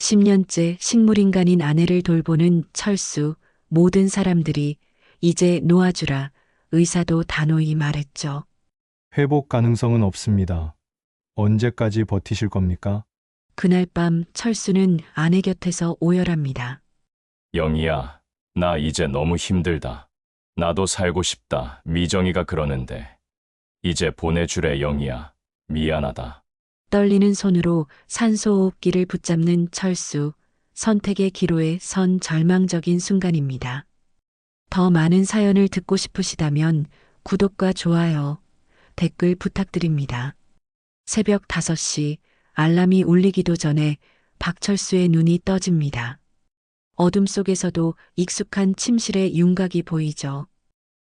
10년째 식물인간인 아내를 돌보는 철수, 모든 사람들이 이제 놓아주라, 의사도 단호히 말했죠. 회복 가능성은 없습니다. 언제까지 버티실 겁니까? 그날 밤 철수는 아내 곁에서 오열합니다. 영희야, 나 이제 너무 힘들다. 나도 살고 싶다. 미정이가 그러는데. 이제 보내주래, 영희야. 미안하다. 떨리는 손으로 산소호흡기를 붙잡는 철수, 선택의 기로에 선 절망적인 순간입니다. 더 많은 사연을 듣고 싶으시다면 구독과 좋아요, 댓글 부탁드립니다. 새벽 5시 알람이 울리기도 전에 박철수의 눈이 떠집니다. 어둠 속에서도 익숙한 침실의 윤곽이 보이죠.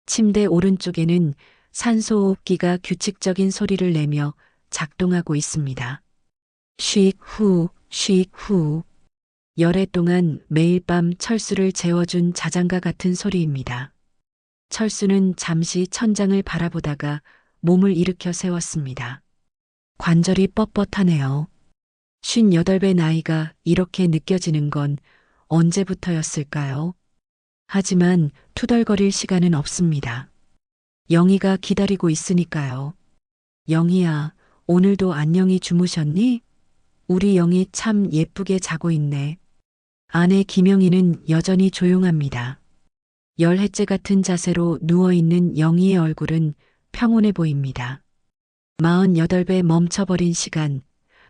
침대 오른쪽에는 산소호흡기가 규칙적인 소리를 내며 작동하고 있습니다. 쉭 후, 쉭 후. 열해 동안 매일 밤 철수를 재워준 자장가 같은 소리입니다. 철수는 잠시 천장을 바라보다가 몸을 일으켜 세웠습니다. 관절이 뻣뻣하네요. 58배 나이가 이렇게 느껴지는 건 언제부터였을까요? 하지만 투덜거릴 시간은 없습니다. 영희가 기다리고 있으니까요. 영희야, 오늘도 안녕히 주무셨니? 우리 영희 참 예쁘게 자고 있네. 아내 김영희는 여전히 조용합니다. 열해째 같은 자세로 누워있는 영희의 얼굴은 평온해 보입니다. 48배 멈춰버린 시간,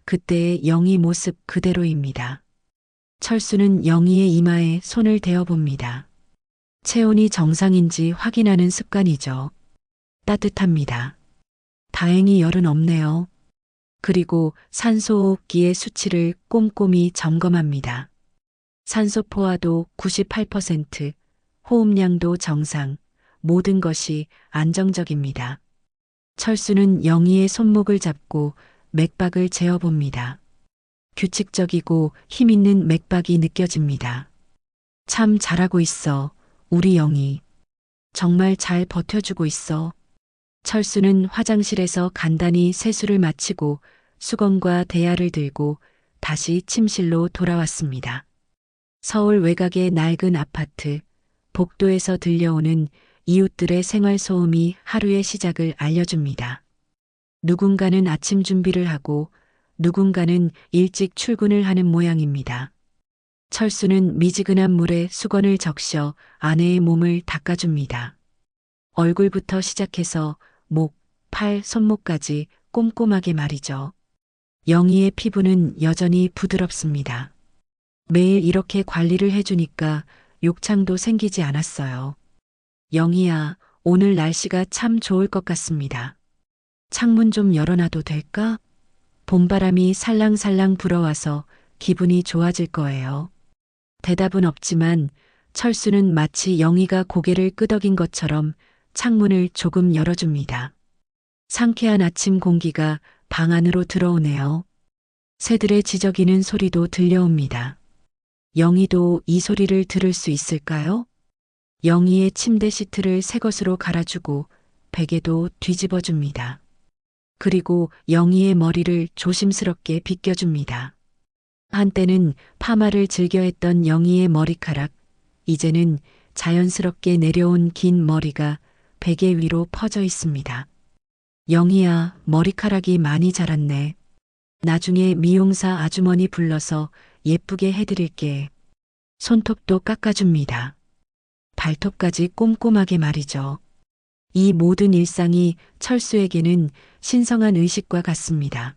그때의 영희 모습 그대로입니다. 철수는 영희의 이마에 손을 대어봅니다. 체온이 정상인지 확인하는 습관이죠. 따뜻합니다. 다행히 열은 없네요. 그리고 산소호흡기의 수치를 꼼꼼히 점검합니다. 산소 포화도 98%, 호흡량도 정상, 모든 것이 안정적입니다. 철수는 영희의 손목을 잡고 맥박을 재어봅니다. 규칙적이고 힘있는 맥박이 느껴집니다. 참 잘하고 있어, 우리 영희. 정말 잘 버텨주고 있어. 철수는 화장실에서 간단히 세수를 마치고 수건과 대야를 들고 다시 침실로 돌아왔습니다. 서울 외곽의 낡은 아파트, 복도에서 들려오는 이웃들의 생활소음이 하루의 시작을 알려줍니다. 누군가는 아침 준비를 하고 누군가는 일찍 출근을 하는 모양입니다. 철수는 미지근한 물에 수건을 적셔 아내의 몸을 닦아줍니다. 얼굴부터 시작해서 목, 팔, 손목까지 꼼꼼하게 말이죠. 영희의 피부는 여전히 부드럽습니다. 매일 이렇게 관리를 해주니까 욕창도 생기지 않았어요. 영희야, 오늘 날씨가 참 좋을 것 같습니다. 창문 좀 열어놔도 될까? 봄바람이 살랑살랑 불어와서 기분이 좋아질 거예요. 대답은 없지만 철수는 마치 영희가 고개를 끄덕인 것처럼 창문을 조금 열어줍니다. 상쾌한 아침 공기가 방 안으로 들어오네요. 새들의 지저귀는 소리도 들려옵니다. 영희도 이 소리를 들을 수 있을까요? 영희의 침대 시트를 새 것으로 갈아주고 베개도 뒤집어줍니다. 그리고 영희의 머리를 조심스럽게 빗겨줍니다. 한때는 파마를 즐겨했던 영희의 머리카락, 이제는 자연스럽게 내려온 긴 머리가 베개 위로 퍼져 있습니다. 영희야, 머리카락이 많이 자랐네. 나중에 미용사 아주머니 불러서 예쁘게 해드릴게. 손톱도 깎아줍니다. 발톱까지 꼼꼼하게 말이죠. 이 모든 일상이 철수에게는 신성한 의식과 같습니다.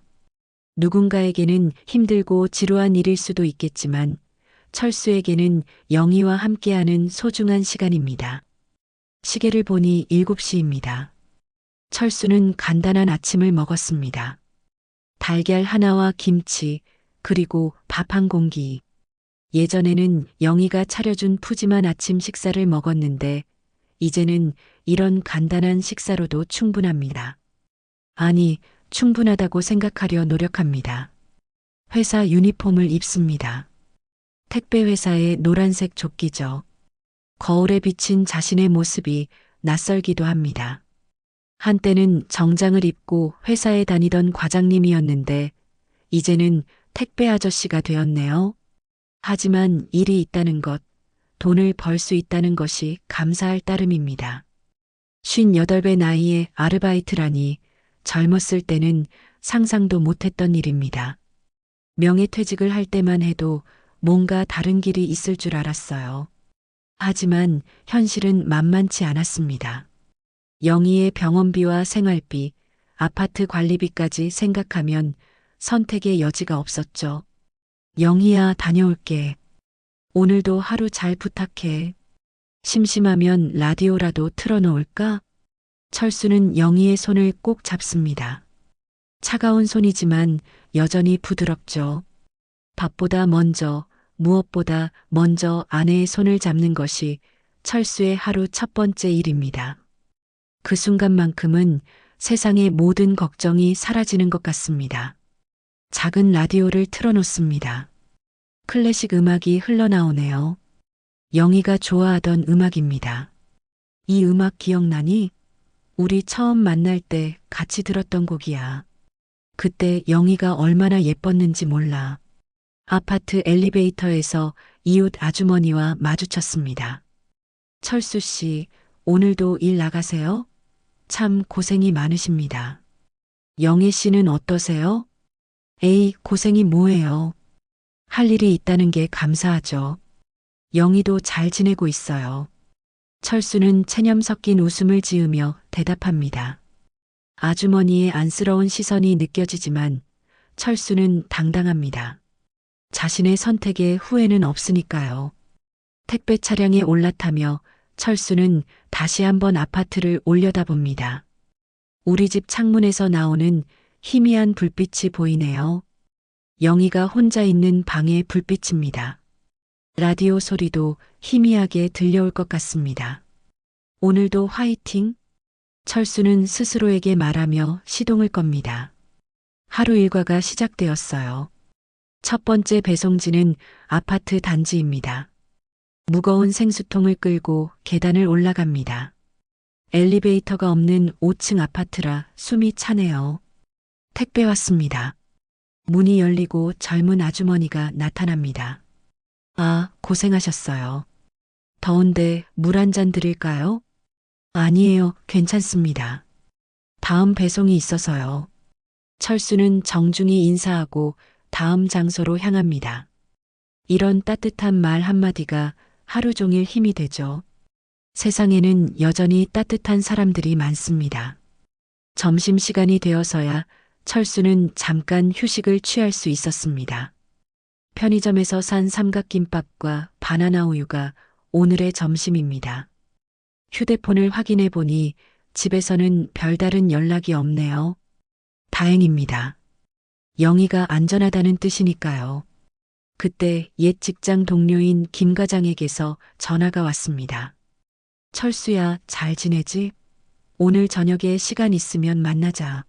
누군가에게는 힘들고 지루한 일일 수도 있겠지만 철수에게는 영희와 함께하는 소중한 시간입니다. 시계를 보니 7시입니다. 철수는 간단한 아침을 먹었습니다. 달걀 하나와 김치, 그리고 밥 한 공기. 예전에는 영희가 차려준 푸짐한 아침 식사를 먹었는데 이제는 이런 간단한 식사로도 충분합니다. 아니, 충분하다고 생각하려 노력합니다. 회사 유니폼을 입습니다. 택배 회사의 노란색 조끼죠. 거울에 비친 자신의 모습이 낯설기도 합니다. 한때는 정장을 입고 회사에 다니던 과장님이었는데 이제는 택배 아저씨가 되었네요. 하지만 일이 있다는 것, 돈을 벌 수 있다는 것이 감사할 따름입니다. 58배 나이에 아르바이트라니 젊었을 때는 상상도 못했던 일입니다. 명예퇴직을 할 때만 해도 뭔가 다른 길이 있을 줄 알았어요. 하지만 현실은 만만치 않았습니다. 영희의 병원비와 생활비, 아파트 관리비까지 생각하면 선택의 여지가 없었죠. 영희야, 다녀올게. 오늘도 하루 잘 부탁해. 심심하면 라디오라도 틀어놓을까? 철수는 영희의 손을 꼭 잡습니다. 차가운 손이지만 여전히 부드럽죠. 밥보다 먼저, 무엇보다 먼저 아내의 손을 잡는 것이 철수의 하루 첫 번째 일입니다. 그 순간만큼은 세상의 모든 걱정이 사라지는 것 같습니다. 작은 라디오를 틀어놓습니다. 클래식 음악이 흘러나오네요. 영희가 좋아하던 음악입니다. 이 음악 기억나니? 우리 처음 만날 때 같이 들었던 곡이야. 그때 영희가 얼마나 예뻤는지 몰라. 아파트 엘리베이터에서 이웃 아주머니와 마주쳤습니다. 철수 씨, 오늘도 일 나가세요? 참 고생이 많으십니다. 영애 씨는 어떠세요? 에이, 고생이 뭐예요? 할 일이 있다는 게 감사하죠. 영희도 잘 지내고 있어요. 철수는 체념 섞인 웃음을 지으며 대답합니다. 아주머니의 안쓰러운 시선이 느껴지지만 철수는 당당합니다. 자신의 선택에 후회는 없으니까요. 택배 차량에 올라타며 철수는 다시 한번 아파트를 올려다봅니다. 우리 집 창문에서 나오는 희미한 불빛이 보이네요. 영희가 혼자 있는 방의 불빛입니다. 라디오 소리도 희미하게 들려올 것 같습니다. 오늘도 화이팅! 철수는 스스로에게 말하며 시동을 겁니다. 하루 일과가 시작되었어요. 첫 번째 배송지는 아파트 단지입니다. 무거운 생수통을 끌고 계단을 올라갑니다. 엘리베이터가 없는 5층 아파트라 숨이 차네요. 택배 왔습니다. 문이 열리고 젊은 아주머니가 나타납니다. 아, 고생하셨어요. 더운데 물 한 잔 드릴까요? 아니에요, 괜찮습니다. 다음 배송이 있어서요. 철수는 정중히 인사하고 다음 장소로 향합니다. 이런 따뜻한 말 한마디가 하루 종일 힘이 되죠. 세상에는 여전히 따뜻한 사람들이 많습니다. 점심시간이 되어서야 철수는 잠깐 휴식을 취할 수 있었습니다. 편의점에서 산 삼각김밥과 바나나 우유가 오늘의 점심입니다. 휴대폰을 확인해 보니 집에서는 별다른 연락이 없네요. 다행입니다. 영희가 안전하다는 뜻이니까요. 그때 옛 직장 동료인 김 과장에게서 전화가 왔습니다. 철수야, 잘 지내지? 오늘 저녁에 시간 있으면 만나자.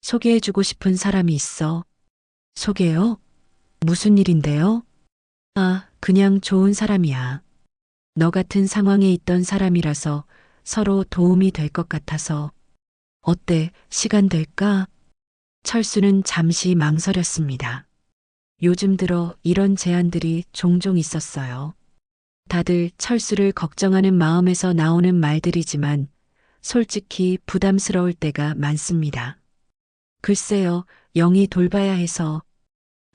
소개해주고 싶은 사람이 있어. 소개요? 무슨 일인데요? 아, 그냥 좋은 사람이야. 너 같은 상황에 있던 사람이라서 서로 도움이 될 것 같아서. 어때, 시간 될까? 철수는 잠시 망설였습니다. 요즘 들어 이런 제안들이 종종 있었어요. 다들 철수를 걱정하는 마음에서 나오는 말들이지만 솔직히 부담스러울 때가 많습니다. 글쎄요, 영희 돌봐야 해서.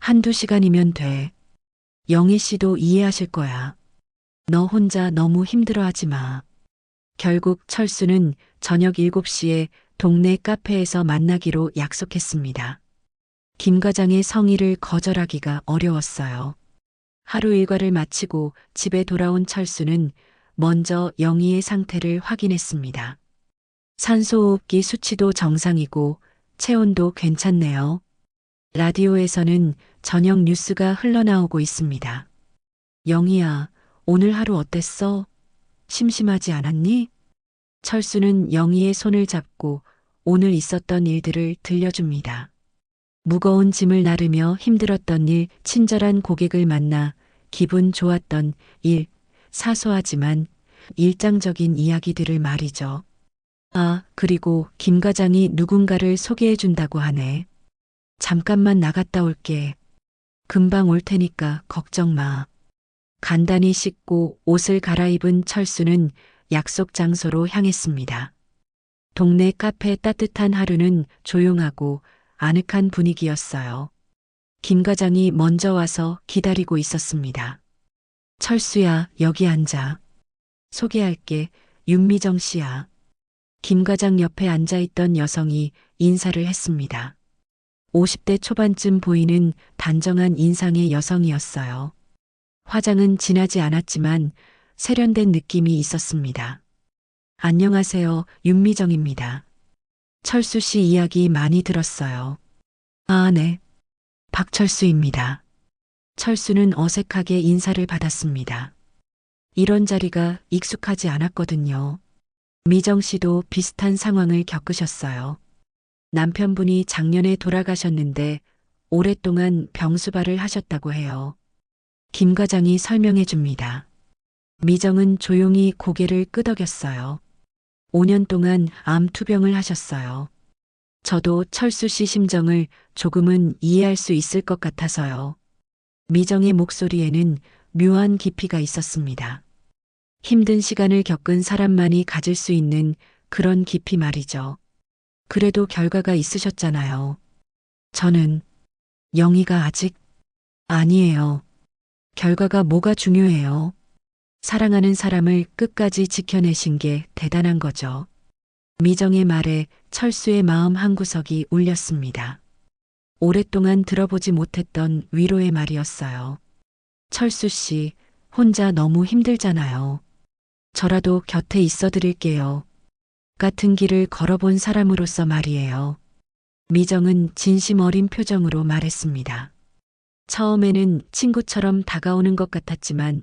한두 시간이면 돼. 영희 씨도 이해하실 거야. 너 혼자 너무 힘들어하지 마. 결국 철수는 저녁 7시에 동네 카페에서 만나기로 약속했습니다. 김 과장의 성의를 거절하기가 어려웠어요. 하루 일과를 마치고 집에 돌아온 철수는 먼저 영희의 상태를 확인했습니다. 산소호흡기 수치도 정상이고 체온도 괜찮네요. 라디오에서는 저녁 뉴스가 흘러나오고 있습니다. 영희야, 오늘 하루 어땠어? 심심하지 않았니? 철수는 영희의 손을 잡고 오늘 있었던 일들을 들려줍니다. 무거운 짐을 나르며 힘들었던 일, 친절한 고객을 만나 기분 좋았던 일, 사소하지만 일상적인 이야기들을 말이죠. 아, 그리고 김 과장이 누군가를 소개해 준다고 하네. 잠깐만 나갔다 올게. 금방 올 테니까 걱정 마. 간단히 씻고 옷을 갈아입은 철수는 약속 장소로 향했습니다. 동네 카페 따뜻한 하루는 조용하고 아늑한 분위기였어요. 김 과장이 먼저 와서 기다리고 있었습니다. 철수야, 여기 앉아. 소개할게. 윤미정 씨야. 김 과장 옆에 앉아있던 여성이 인사를 했습니다. 50대 초반쯤 보이는 단정한 인상의 여성이었어요. 화장은 진하지 않았지만 세련된 느낌이 있었습니다. 안녕하세요, 윤미정입니다. 철수 씨 이야기 많이 들었어요. 아, 네. 박철수입니다. 철수는 어색하게 인사를 받았습니다. 이런 자리가 익숙하지 않았거든요. 미정 씨도 비슷한 상황을 겪으셨어요. 남편분이 작년에 돌아가셨는데 오랫동안 병수발을 하셨다고 해요. 김 과장이 설명해 줍니다. 미정은 조용히 고개를 끄덕였어요. 5년 동안 암 투병을 하셨어요. 저도 철수 씨 심정을 조금은 이해할 수 있을 것 같아서요. 미정의 목소리에는 묘한 깊이가 있었습니다. 힘든 시간을 겪은 사람만이 가질 수 있는 그런 깊이 말이죠. 그래도 결과가 있으셨잖아요. 저는 영희가 아직 아니에요. 결과가 뭐가 중요해요. 사랑하는 사람을 끝까지 지켜내신 게 대단한 거죠. 미정의 말에 철수의 마음 한구석이 울렸습니다. 오랫동안 들어보지 못했던 위로의 말이었어요. 철수 씨, 혼자 너무 힘들잖아요. 저라도 곁에 있어 드릴게요. 같은 길을 걸어본 사람으로서 말이에요. 미정은 진심 어린 표정으로 말했습니다. 처음에는 친구처럼 다가오는 것 같았지만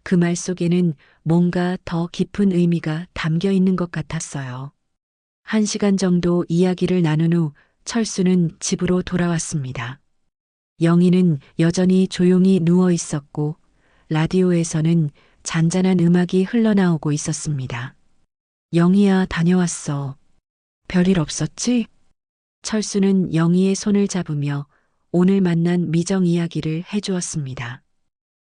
그 말 속에는 뭔가 더 깊은 의미가 담겨 있는 것 같았어요. 1시간 정도 이야기를 나눈 후 철수는 집으로 돌아왔습니다. 영희는 여전히 조용히 누워 있었고 라디오에서는 잔잔한 음악이 흘러나오고 있었습니다. 영희야, 다녀왔어. 별일 없었지? 철수는 영희의 손을 잡으며 오늘 만난 미정 이야기를 해주었습니다.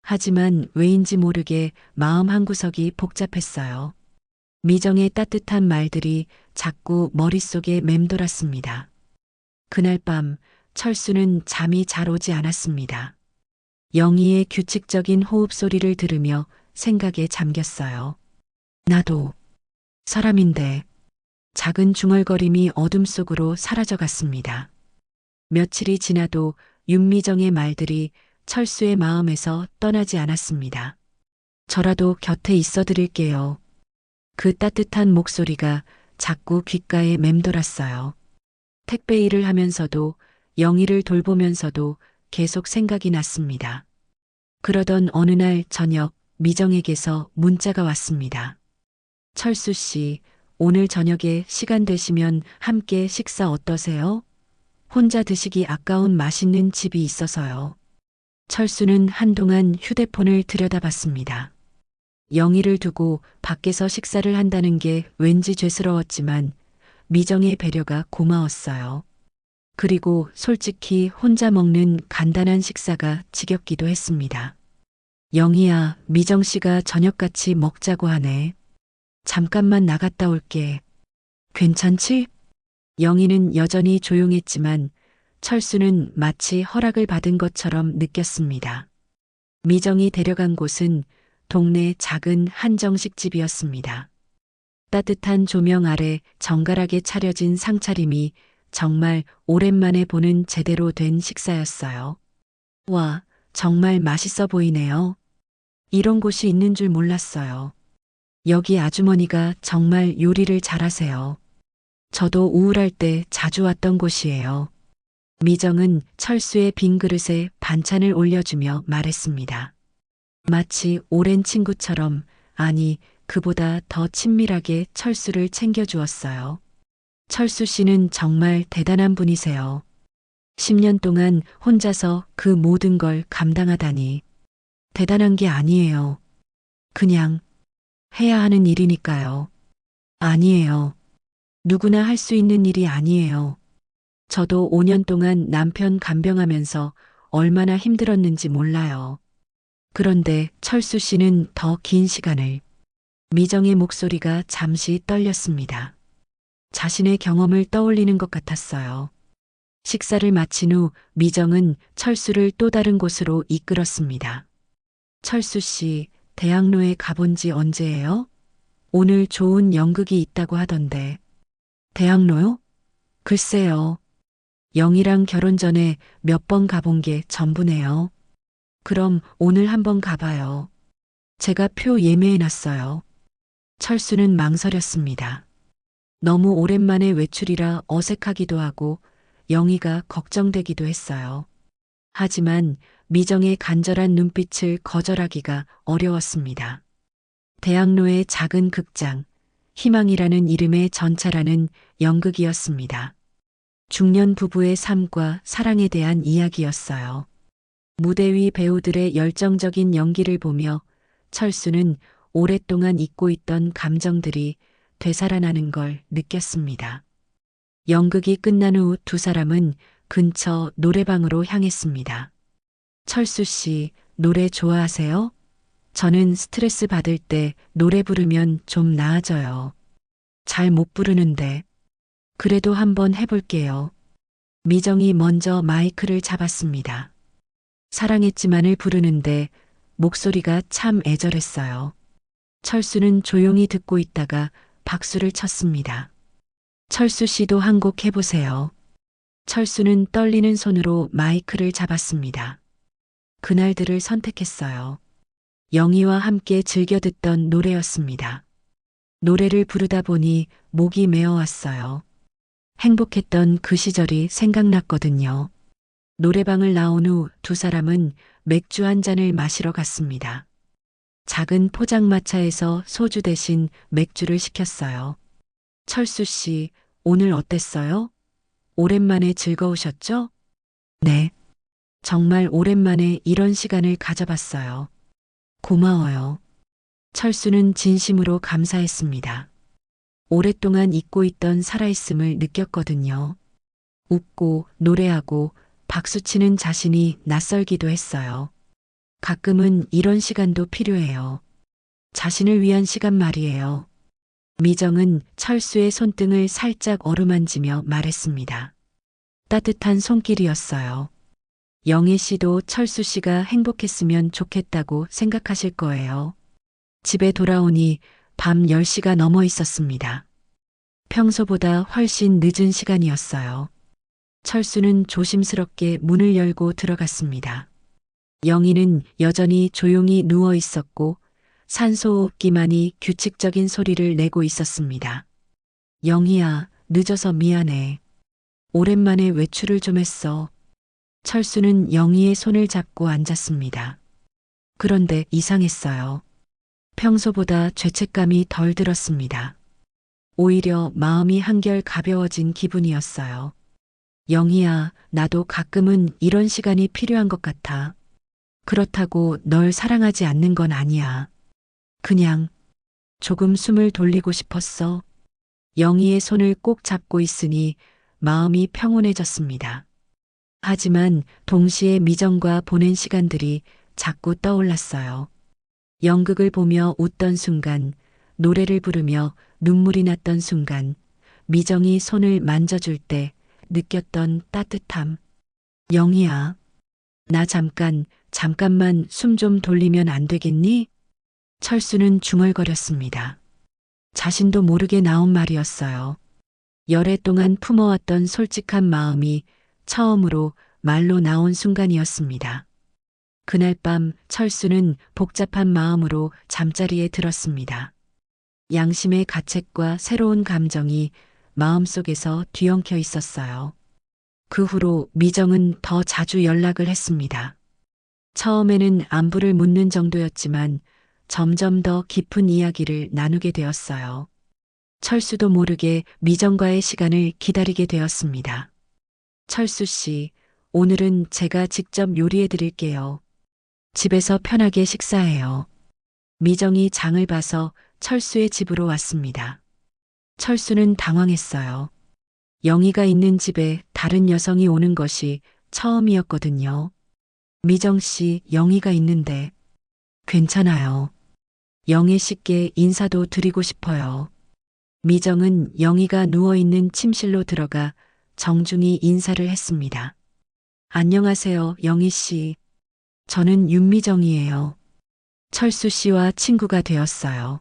하지만 왜인지 모르게 마음 한구석이 복잡했어요. 미정의 따뜻한 말들이 자꾸 머릿속에 맴돌았습니다. 그날 밤 철수는 잠이 잘 오지 않았습니다. 영희의 규칙적인 호흡 소리를 들으며 생각에 잠겼어요. 나도 사람인데 작은 중얼거림이 어둠 속으로 사라져갔습니다. 며칠이 지나도 윤미정의 말들이 철수의 마음에서 떠나지 않았습니다. 저라도 곁에 있어 드릴게요. 그 따뜻한 목소리가 자꾸 귓가에 맴돌았어요. 택배 일을 하면서도 영희를 돌보면서도 계속 생각이 났습니다. 그러던 어느 날 저녁 미정에게서 문자가 왔습니다. 철수 씨, 오늘 저녁에 시간 되시면 함께 식사 어떠세요? 혼자 드시기 아까운 맛있는 집이 있어서요. 철수는 한동안 휴대폰을 들여다봤습니다. 영희를 두고 밖에서 식사를 한다는 게 왠지 죄스러웠지만 미정의 배려가 고마웠어요. 그리고 솔직히 혼자 먹는 간단한 식사가 지겹기도 했습니다. 영희야, 미정 씨가 저녁 같이 먹자고 하네. 잠깐만 나갔다 올게. 괜찮지? 영희는 여전히 조용했지만 철수는 마치 허락을 받은 것처럼 느꼈습니다. 미정이 데려간 곳은 동네 작은 한정식집이었습니다. 따뜻한 조명 아래 정갈하게 차려진 상차림이 정말 오랜만에 보는 제대로 된 식사였어요. 와, 정말 맛있어 보이네요. 이런 곳이 있는 줄 몰랐어요. 여기 아주머니가 정말 요리를 잘하세요. 저도 우울할 때 자주 왔던 곳이에요. 미정은 철수의 빈 그릇에 반찬을 올려주며 말했습니다. 마치 오랜 친구처럼, 아니, 그보다 더 친밀하게 철수를 챙겨주었어요. 철수 씨는 정말 대단한 분이세요. 10년 동안 혼자서 그 모든 걸 감당하다니. 대단한 게 아니에요. 그냥 해야 하는 일이니까요. 아니에요. 누구나 할 수 있는 일이 아니에요. 저도 5년 동안 남편 간병하면서 얼마나 힘들었는지 몰라요. 그런데 철수 씨는 더 긴 시간을 미정의 목소리가 잠시 떨렸습니다. 자신의 경험을 떠올리는 것 같았어요. 식사를 마친 후 미정은 철수를 또 다른 곳으로 이끌었습니다. 철수 씨, 대학로에 가본 지 언제예요? 오늘 좋은 연극이 있다고 하던데. 대학로요? 글쎄요. 영희랑 결혼 전에 몇 번 가본 게 전부네요. 그럼 오늘 한번 가봐요. 제가 표 예매해놨어요. 철수는 망설였습니다. 너무 오랜만에 외출이라 어색하기도 하고 영희가 걱정되기도 했어요. 하지만 미정의 간절한 눈빛을 거절하기가 어려웠습니다. 대학로의 작은 극장, 희망이라는 이름의 전차라는 연극이었습니다. 중년 부부의 삶과 사랑에 대한 이야기였어요. 무대 위 배우들의 열정적인 연기를 보며 철수는 오랫동안 잊고 있던 감정들이 되살아나는 걸 느꼈습니다. 연극이 끝난 후 두 사람은 근처 노래방으로 향했습니다. 철수 씨, 노래 좋아하세요? 저는 스트레스 받을 때 노래 부르면 좀 나아져요. 잘 못 부르는데. 그래도 한번 해볼게요. 미정이 먼저 마이크를 잡았습니다. 사랑했지만을 부르는데 목소리가 참 애절했어요. 철수는 조용히 듣고 있다가 박수를 쳤습니다. 철수 씨도 한 곡 해보세요. 철수는 떨리는 손으로 마이크를 잡았습니다. 그날들을 선택했어요. 영희와 함께 즐겨 듣던 노래였습니다. 노래를 부르다 보니 목이 메어왔어요. 행복했던 그 시절이 생각났거든요. 노래방을 나온 후 두 사람은 맥주 한 잔을 마시러 갔습니다. 작은 포장마차에서 소주 대신 맥주를 시켰어요. 철수 씨, 오늘 어땠어요? 오랜만에 즐거우셨죠? 네. 정말 오랜만에 이런 시간을 가져봤어요. 고마워요. 철수는 진심으로 감사했습니다. 오랫동안 잊고 있던 살아있음을 느꼈거든요. 웃고 노래하고 박수치는 자신이 낯설기도 했어요. 가끔은 이런 시간도 필요해요. 자신을 위한 시간 말이에요. 미정은 철수의 손등을 살짝 어루만지며 말했습니다. 따뜻한 손길이었어요. 영애 씨도 철수 씨가 행복했으면 좋겠다고 생각하실 거예요. 집에 돌아오니 밤 10시가 넘어 있었습니다. 평소보다 훨씬 늦은 시간이었어요. 철수는 조심스럽게 문을 열고 들어갔습니다. 영희는 여전히 조용히 누워 있었고 산소호흡기만이 규칙적인 소리를 내고 있었습니다. 영희야, 늦어서 미안해. 오랜만에 외출을 좀 했어. 철수는 영희의 손을 잡고 앉았습니다. 그런데 이상했어요. 평소보다 죄책감이 덜 들었습니다. 오히려 마음이 한결 가벼워진 기분이었어요. 영희야, 나도 가끔은 이런 시간이 필요한 것 같아. 그렇다고 널 사랑하지 않는 건 아니야. 그냥 조금 숨을 돌리고 싶었어. 영희의 손을 꼭 잡고 있으니 마음이 평온해졌습니다. 하지만 동시에 미정과 보낸 시간들이 자꾸 떠올랐어요. 연극을 보며 웃던 순간, 노래를 부르며 눈물이 났던 순간, 미정이 손을 만져줄 때 느꼈던 따뜻함. 영희야, 나 잠깐만 숨 좀 돌리면 안 되겠니? 철수는 중얼거렸습니다. 자신도 모르게 나온 말이었어요. 열애 동안 품어왔던 솔직한 마음이 처음으로 말로 나온 순간이었습니다. 그날 밤 철수는 복잡한 마음으로 잠자리에 들었습니다. 양심의 가책과 새로운 감정이 마음속에서 뒤엉켜 있었어요. 그 후로 미정은 더 자주 연락을 했습니다. 처음에는 안부를 묻는 정도였지만 점점 더 깊은 이야기를 나누게 되었어요. 철수도 모르게 미정과의 시간을 기다리게 되었습니다. 철수 씨, 오늘은 제가 직접 요리해 드릴게요. 집에서 편하게 식사해요. 미정이 장을 봐서 철수의 집으로 왔습니다. 철수는 당황했어요. 영희가 있는 집에 다른 여성이 오는 것이 처음이었거든요. 미정 씨, 영희가 있는데. 괜찮아요. 영애 씨께 인사도 드리고 싶어요. 미정은 영희가 누워있는 침실로 들어가 정중히 인사를 했습니다. 안녕하세요, 영희 씨. 저는 윤미정이에요. 철수 씨와 친구가 되었어요.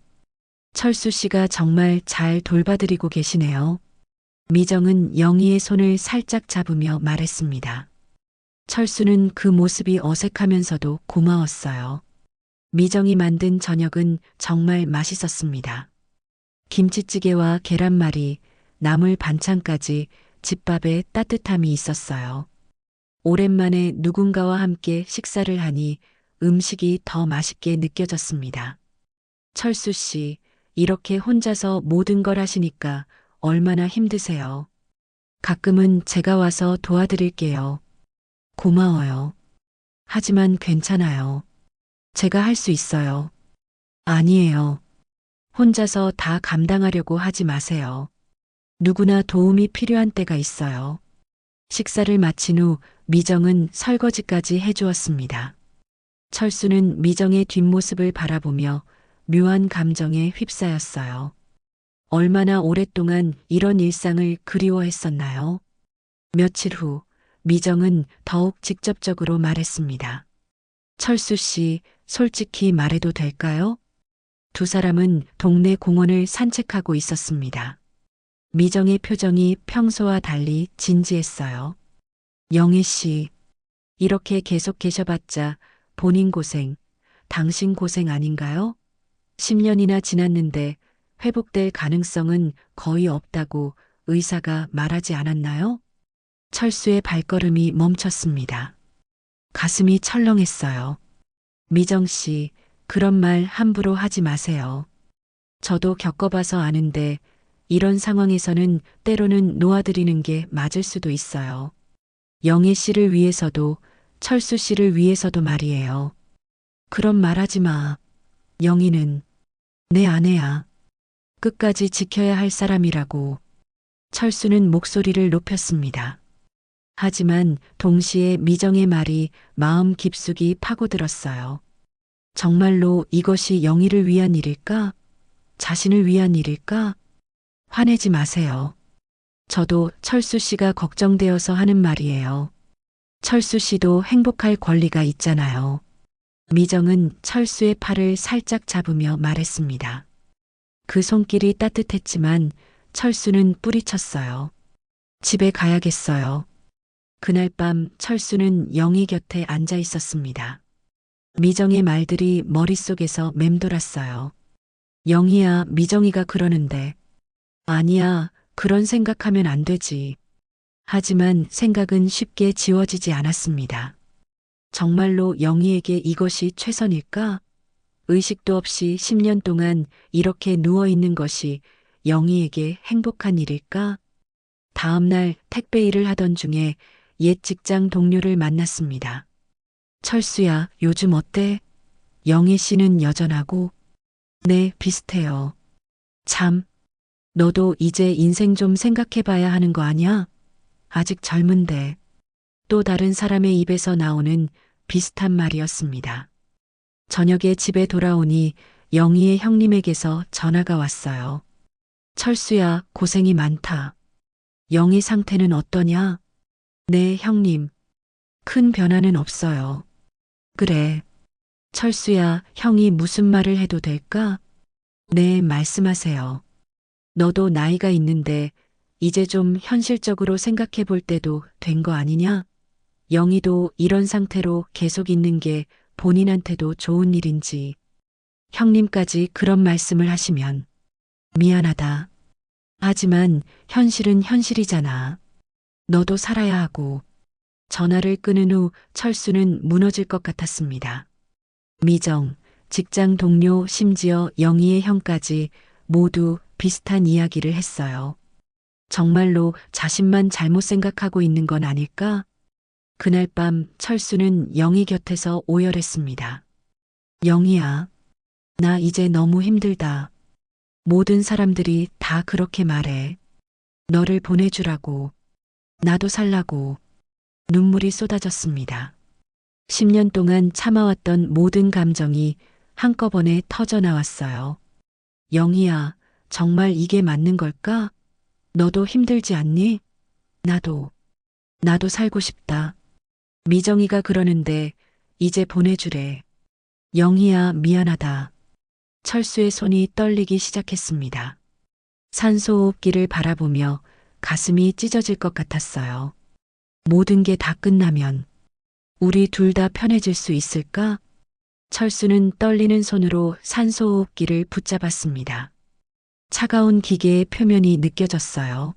철수 씨가 정말 잘 돌봐드리고 계시네요. 미정은 영희의 손을 살짝 잡으며 말했습니다. 철수는 그 모습이 어색하면서도 고마웠어요. 미정이 만든 저녁은 정말 맛있었습니다. 김치찌개와 계란말이, 나물 반찬까지 집밥에 따뜻함이 있었어요. 오랜만에 누군가와 함께 식사를 하니 음식이 더 맛있게 느껴졌습니다. 철수 씨, 이렇게 혼자서 모든 걸 하시니까 얼마나 힘드세요. 가끔은 제가 와서 도와드릴게요. 고마워요. 하지만 괜찮아요. 제가 할 수 있어요. 아니에요. 혼자서 다 감당하려고 하지 마세요. 누구나 도움이 필요한 때가 있어요. 식사를 마친 후 미정은 설거지까지 해주었습니다. 철수는 미정의 뒷모습을 바라보며 묘한 감정에 휩싸였어요. 얼마나 오랫동안 이런 일상을 그리워했었나요? 며칠 후 미정은 더욱 직접적으로 말했습니다. 철수 씨, 솔직히 말해도 될까요? 두 사람은 동네 공원을 산책하고 있었습니다. 미정의 표정이 평소와 달리 진지했어요. 영희 씨, 이렇게 계속 계셔봤자 본인 고생, 당신 고생 아닌가요? 10년이나 지났는데 회복될 가능성은 거의 없다고 의사가 말하지 않았나요? 철수의 발걸음이 멈췄습니다. 가슴이 철렁했어요. 미정 씨, 그런 말 함부로 하지 마세요. 저도 겪어봐서 아는데 이런 상황에서는 때로는 놓아드리는 게 맞을 수도 있어요. 영애 씨를 위해서도 철수 씨를 위해서도 말이에요. 그런 말 하지 마. 영희는 내 아내야. 끝까지 지켜야 할 사람이라고. 철수는 목소리를 높였습니다. 하지만 동시에 미정의 말이 마음 깊숙이 파고들었어요. 정말로 이것이 영희를 위한 일일까? 자신을 위한 일일까? 화내지 마세요. 저도 철수 씨가 걱정되어서 하는 말이에요. 철수 씨도 행복할 권리가 있잖아요. 미정은 철수의 팔을 살짝 잡으며 말했습니다. 그 손길이 따뜻했지만 철수는 뿌리쳤어요. 집에 가야겠어요. 그날 밤 철수는 영희 곁에 앉아 있었습니다. 미정의 말들이 머릿속에서 맴돌았어요. 영희야, 미정이가 그러는데. 아니야, 그런 생각하면 안 되지. 하지만 생각은 쉽게 지워지지 않았습니다. 정말로 영희에게 이것이 최선일까? 의식도 없이 10년 동안 이렇게 누워있는 것이 영희에게 행복한 일일까? 다음 날 택배 일을 하던 중에 옛 직장 동료를 만났습니다. 철수야, 요즘 어때? 영희 씨는 여전하고? 네, 비슷해요. 참, 너도 이제 인생 좀 생각해봐야 하는 거 아니야? 아직 젊은데. 또 다른 사람의 입에서 나오는 비슷한 말이었습니다. 저녁에 집에 돌아오니 영희의 형님에게서 전화가 왔어요. 철수야, 고생이 많다. 영희 상태는 어떠냐? 네, 형님. 큰 변화는 없어요. 그래. 철수야, 형이 무슨 말을 해도 될까? 네, 말씀하세요. 너도 나이가 있는데 이제 좀 현실적으로 생각해 볼 때도 된 거 아니냐? 영희도 이런 상태로 계속 있는 게 본인한테도 좋은 일인지. 형님까지 그런 말씀을 하시면 미안하다. 하지만 현실은 현실이잖아. 너도 살아야 하고. 전화를 끊은 후 철수는 무너질 것 같았습니다. 미정, 직장 동료, 심지어 영희의 형까지 모두 비슷한 이야기를 했어요. 정말로 자신만 잘못 생각하고 있는 건 아닐까? 그날 밤 철수는 영희 곁에서 오열했습니다. 영희야, 나 이제 너무 힘들다. 모든 사람들이 다 그렇게 말해. 너를 보내주라고. 나도 살라고. 눈물이 쏟아졌습니다. 10년 동안 참아왔던 모든 감정이 한꺼번에 터져 나왔어요. 영희야, 정말 이게 맞는 걸까? 너도 힘들지 않니? 나도 살고 싶다. 미정이가 그러는데 이제 보내주래. 영희야, 미안하다. 철수의 손이 떨리기 시작했습니다. 산소호흡기를 바라보며 가슴이 찢어질 것 같았어요. 모든 게 다 끝나면 우리 둘 다 편해질 수 있을까? 철수는 떨리는 손으로 산소호흡기를 붙잡았습니다. 차가운 기계의 표면이 느껴졌어요.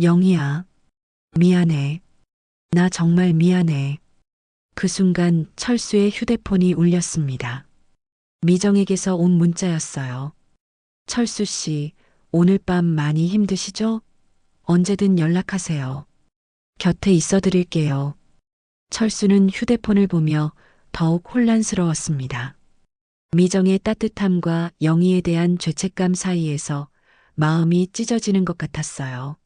영희야, 미안해. 나 정말 미안해. 그 순간 철수의 휴대폰이 울렸습니다. 미정에게서 온 문자였어요. 철수 씨, 오늘 밤 많이 힘드시죠? 언제든 연락하세요. 곁에 있어 드릴게요. 철수는 휴대폰을 보며 더욱 혼란스러웠습니다. 미정의 따뜻함과 영희에 대한 죄책감 사이에서 마음이 찢어지는 것 같았어요.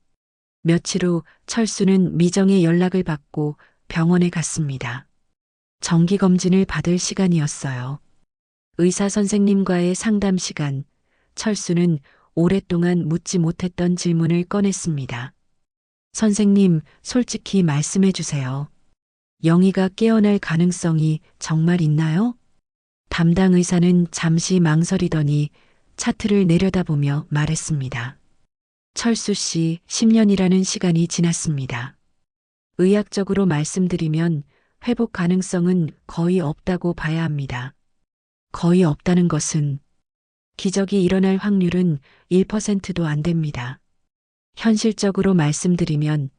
며칠 후 철수는 미정의 연락을 받고 병원에 갔습니다. 정기검진을 받을 시간이었어요. 의사 선생님과의 상담 시간, 철수는 오랫동안 묻지 못했던 질문을 꺼냈습니다. 선생님, 솔직히 말씀해 주세요. 영희가 깨어날 가능성이 정말 있나요? 담당 의사는 잠시 망설이더니 차트를 내려다보며 말했습니다. 철수 씨, 10년이라는 시간이 지났습니다. 의학적으로 말씀드리면 회복 가능성은 거의 없다고 봐야 합니다. 거의 없다는 것은 기적이 일어날 확률은 1%도 안 됩니다. 현실적으로 말씀드리면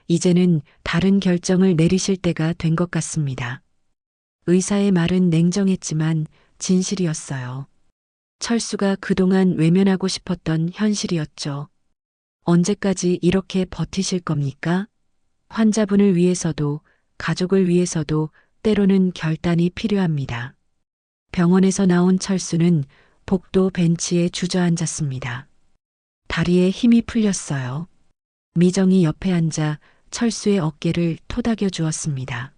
이제는 다른 결정을 내리실 때가 된 것 같습니다. 의사의 말은 냉정했지만 진실이었어요. 철수가 그동안 외면하고 싶었던 현실이었죠. 언제까지 이렇게 버티실 겁니까? 환자분을 위해서도 가족을 위해서도 때로는 결단이 필요합니다. 병원에서 나온 철수는 복도 벤치에 주저앉았습니다. 다리에 힘이 풀렸어요. 미정이 옆에 앉아 철수의 어깨를 토닥여 주었습니다.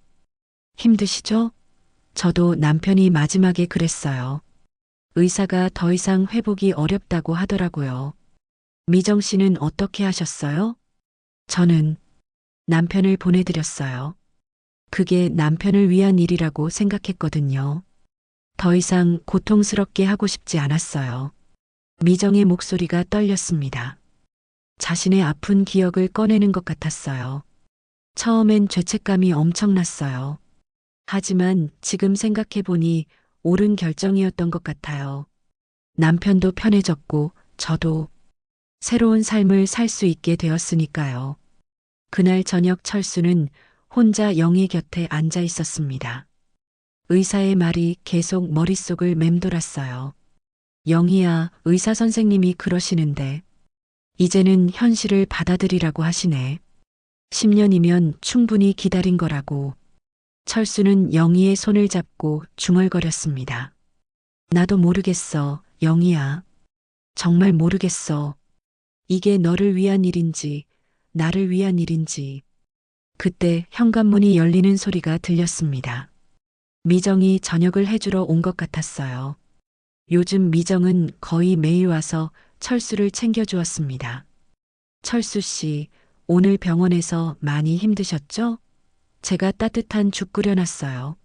힘드시죠? 저도 남편이 마지막에 그랬어요. 의사가 더 이상 회복이 어렵다고 하더라고요. 미정 씨는 어떻게 하셨어요? 저는 남편을 보내드렸어요. 그게 남편을 위한 일이라고 생각했거든요. 더 이상 고통스럽게 하고 싶지 않았어요. 미정의 목소리가 떨렸습니다. 자신의 아픈 기억을 꺼내는 것 같았어요. 처음엔 죄책감이 엄청났어요. 하지만 지금 생각해보니 옳은 결정이었던 것 같아요. 남편도 편해졌고 저도 새로운 삶을 살 수 있게 되었으니까요. 그날 저녁 철수는 혼자 영희 곁에 앉아 있었습니다. 의사의 말이 계속 머릿속을 맴돌았어요. 영희야, 의사 선생님이 그러시는데 이제는 현실을 받아들이라고 하시네. 10년이면 충분히 기다린 거라고. 철수는 영희의 손을 잡고 중얼거렸습니다. 나도 모르겠어, 영희야. 정말 모르겠어. 이게 너를 위한 일인지, 나를 위한 일인지. 그때 현관문이 열리는 소리가 들렸습니다. 미정이 저녁을 해주러 온 것 같았어요. 요즘 미정은 거의 매일 와서 철수를 챙겨주었습니다. 철수 씨, 오늘 병원에서 많이 힘드셨죠? 제가 따뜻한 죽 끓여놨어요.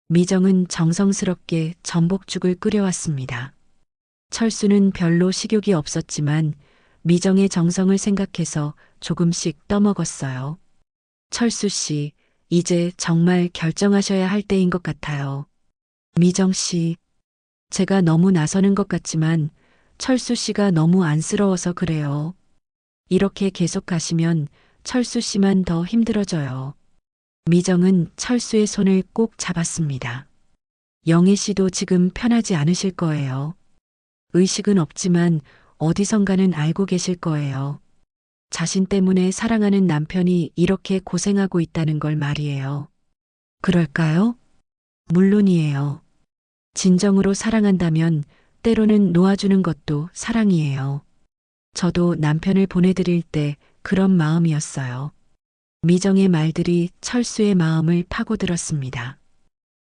미정은 정성스럽게 전복죽을 끓여왔습니다. 철수는 별로 식욕이 없었지만 미정의 정성을 생각해서 조금씩 떠먹었어요. 철수 씨, 이제 정말 결정하셔야 할 때인 것 같아요. 미정 씨, 제가 너무 나서는 것 같지만 철수 씨가 너무 안쓰러워서 그래요. 이렇게 계속 가시면 철수 씨만 더 힘들어져요. 미정은 철수의 손을 꼭 잡았습니다. 영애 씨도 지금 편하지 않으실 거예요. 의식은 없지만 어디선가는 알고 계실 거예요. 자신 때문에 사랑하는 남편이 이렇게 고생하고 있다는 걸 말이에요. 그럴까요? 물론이에요. 진정으로 사랑한다면 때로는 놓아주는 것도 사랑이에요. 저도 남편을 보내드릴 때 그런 마음이었어요. 미정의 말들이 철수의 마음을 파고들었습니다.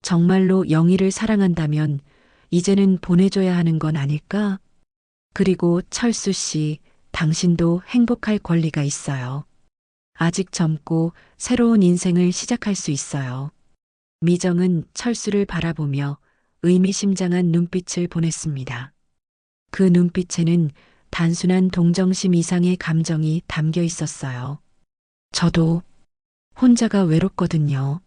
정말로 영희를 사랑한다면 이제는 보내줘야 하는 건 아닐까? 그리고 철수 씨, 당신도 행복할 권리가 있어요. 아직 젊고 새로운 인생을 시작할 수 있어요. 미정은 철수를 바라보며 의미심장한 눈빛을 보냈습니다. 그 눈빛에는 단순한 동정심 이상의 감정이 담겨 있었어요. 저도 혼자가 외롭거든요.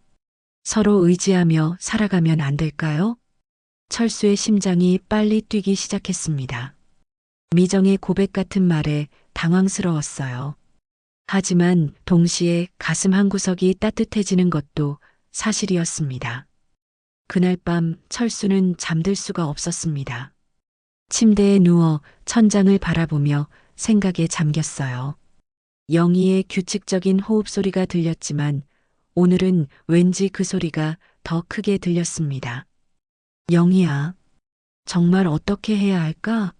서로 의지하며 살아가면 안 될까요? 철수의 심장이 빨리 뛰기 시작했습니다. 미정의 고백 같은 말에 당황스러웠어요. 하지만 동시에 가슴 한구석이 따뜻해지는 것도 사실이었습니다. 그날 밤 철수는 잠들 수가 없었습니다. 침대에 누워 천장을 바라보며 생각에 잠겼어요. 영희의 규칙적인 호흡 소리가 들렸지만 오늘은 왠지 그 소리가 더 크게 들렸습니다. 영희야, 정말 어떻게 해야 할까?